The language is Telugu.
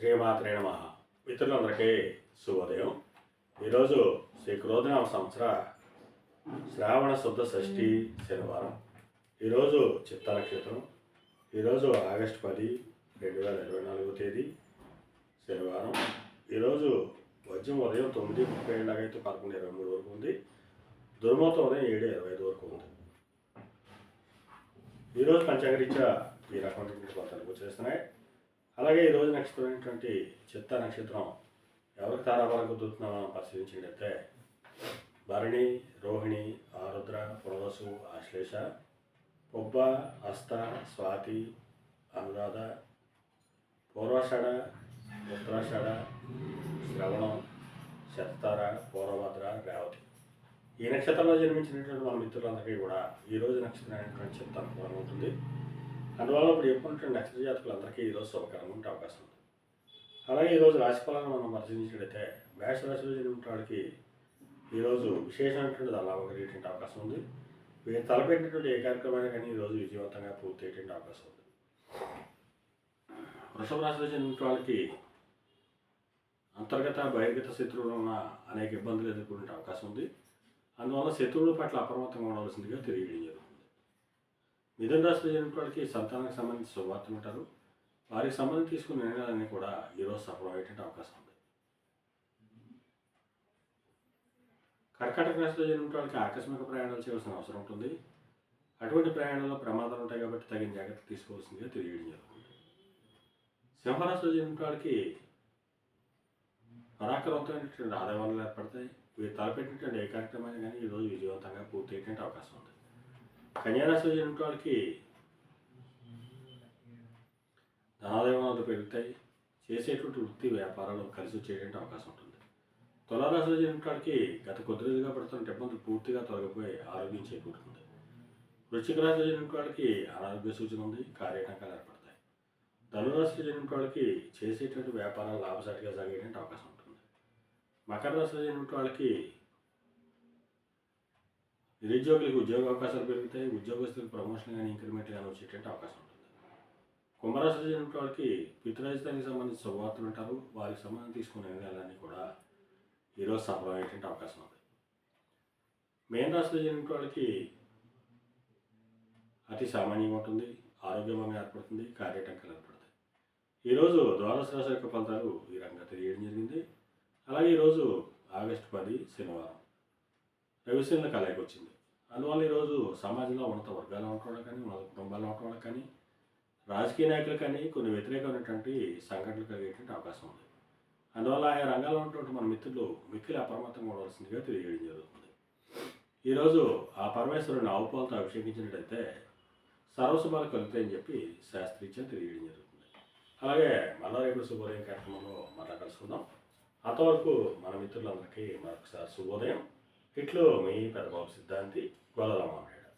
శ్రీమాత్రే నమః. మిత్రులందరికీ శుభోదయం. ఈరోజు శ్రీ క్రోధనామ సంవత్సర శ్రావణ శుద్ధ షష్ఠి శనివారం. ఈరోజు చిత్త నక్షత్రం. ఈరోజు ఆగస్టు 10, 2024 తేదీ శనివారం. ఈరోజు వజ్రం ఉదయం 9:37 దాకా అయితే 11:23 వరకు ఉంది. దుర్ముహూర్తం ఉదయం 7:25 వరకు ఉంది. ఈరోజు పంచాంగరీత్యా ఈ రకమైనటువంటి ఫలితాలు వచ్చేస్తున్నాయి. అలాగే ఈరోజు నక్షత్రమైనటువంటి చిత్త నక్షత్రం ఎవరికి తారాబలం కుదురుతున్నామో పరిశీలించినట్లయితే భరణి, రోహిణి, ఆరుద్ర, పునరసు, ఆశ్లేష, పొబ్బ, హస్త, స్వాతి, అనురాధ, పూర్వాషాఢ, ఉత్తరాషాఢ, శ్రవణం, శతతార, పూర్వభద్ర, రేవతి. ఈ నక్షత్రంలో జన్మించినటువంటి మన మిత్రులందరికీ కూడా ఈరోజు నక్షత్రమైనటువంటి చిత్త అనుకూలంగా ఉంటుంది. అందువల్ల ఇప్పుడు ఎప్పుడు నక్షత్ర జాతకులందరికీ ఈరోజు శుభకరంగా ఉండే అవకాశం ఉంది. అలాగే ఈరోజు రాశిఫలాలను మనం పరిశీలించినట్లయితే మేష రాశిలో జన్మించిన వాడికి ఈరోజు విశేషమైనటువంటి లాభం కలిగేటువంటి అవకాశం ఉంది. వీరు తలపెట్టినటువంటి ఏ కార్యక్రమాన్ని కానీ ఈరోజు విజయవంతంగా పూర్తి అయ్యేటువంటి అవకాశం ఉంది. వృషభ రాశిలో జన్మించిన వాళ్ళకి అంతర్గత బహిర్గత శత్రువులు ఉన్న అనేక ఇబ్బందులు ఎదుర్కొనే అవకాశం ఉంది. అందువల్ల శత్రువుల పట్ల అప్రమత్తంగా ఉండవలసిందిగా తెలియజేయడం జరుగుతుంది. మిథున రాశిలో జన్మించిన వాళ్ళకి సంతానానికి సంబంధించి శుభవార్తలు ఉంటారు. వారికి సంబంధించి తీసుకున్న నిర్ణయాలన్నీ కూడా ఈరోజు సఫలమయ్యేటువంటి అవకాశం ఉంది. కర్కాటక రాశిలో జన్మించిన వాళ్ళకి ఆకస్మిక ప్రయాణాలు చేయాల్సిన అవసరం ఉంటుంది. అటువంటి ప్రయాణాల్లో ప్రమాదాలు ఉంటాయి కాబట్టి తగిన జాగ్రత్త తీసుకోవాల్సిందిగా తెలియజేయడం జరుగుతుంది. సింహరాశిలో జన్మించిన వాళ్ళకి పరాక్రమవంతమైనటువంటి ఆదాయ వనరులు ఏర్పడతాయి. వీరు తలపెట్టినటువంటి ఏ కార్యక్రమాన్ని కానీ ఈరోజు విజయవంతంగా పూర్తి అయ్యేటువంటి అవకాశం ఉంది. కన్యారాశిలో జన్మించిన వాళ్ళకి ధనాదాయ వనరులు పెరుగుతాయి. చేసేటువంటి వృత్తి వ్యాపారాలు కలిసి వచ్చేటువంటి అవకాశం ఉంటుంది. తులారాశిలో జన్మించిన వాళ్ళకి గత కొద్ది రోజులుగా పడుతున్న ఇబ్బందులు పూర్తిగా తొలగిపోయి ఆరోగ్యం చేకూరుతుంది. వృశ్చిక రాశిలో జన్మించిన వాళ్ళకి అనారోగ్య సూచన ఉంది. కార్యాటంకాలు ఏర్పడతాయి. ధనురాశిలో జన్మించిన వాళ్ళకి చేసేటువంటి వ్యాపారాలు లాభసాటిగా సాగేటువంటి అవకాశం ఉంటుంది. మకర రాశిలో జన్మించిన వాళ్ళకి నిరుద్యోగులకు ఉద్యోగ అవకాశాలు పెరుగుతాయి. ఉద్యోగస్తులకు ప్రమోషన్ కానీ ఇంక్రిమెంట్ కానీ వచ్చేటువంటి అవకాశం ఉంటుంది. కుంభరాశిలో జన్మించిన వాళ్ళకి పితృరాజధానికి సంబంధించి శుభవార్తలు ఉంటారు. వారికి సంబంధించి తీసుకునే నిర్ణయాలన్నీ కూడా ఈరోజు సఫలమయ్యేటువంటి అవకాశం ఉంది. మేన రాశిలో జన్మించిన వాళ్ళకి అతి సామాన్యంగా ఉంటుంది. ఆరోగ్యభంగా ఏర్పడుతుంది. కార్యటంకాలు ఏర్పడతాయి. ఈరోజు ద్వాదశ రాశి యొక్క ఫలితాలు ఈ రకంగా తెలియడం జరిగింది. అలాగే ఈరోజు ఆగస్టు 10 శనివారం రవిశనుల కలయిక వచ్చింది. అందువల్ల ఈరోజు సమాజంలో ఉన్నత వర్గాలు ఉండటం కానీ ఉన్నత కుటుంబాల్లో ఉండటం కానీ రాజకీయ నాయకులు కానీ కొన్ని వ్యతిరేకమైనటువంటి సంఘటనలు కలిగేటువంటి అవకాశం ఉంది. అందువల్ల ఆయా రంగాల్లో ఉన్నటువంటి మన మిత్రులు మిక్కిలి అప్రమత్తంగా ఉండవలసిందిగా తెలియజేయడం జరుగుతుంది. ఈరోజు ఆ పరమేశ్వరుని ఆవుపాలతో అభిషేకించినట్టయితే సర్వశుభాలు కలుగుతాయని చెప్పి శాస్త్రీత్యం తెలియజేయడం జరుగుతుంది. అలాగే మళ్ళా రేపు శుభోదయం కార్యక్రమంలో మళ్ళా కలుసుకుందాం. అంతవరకు మన మిత్రులందరికీ మరొకసారి శుభోదయం. ఇట్లు మీ పెద్దబాబు సిద్ధాంతి గొల్లరామ.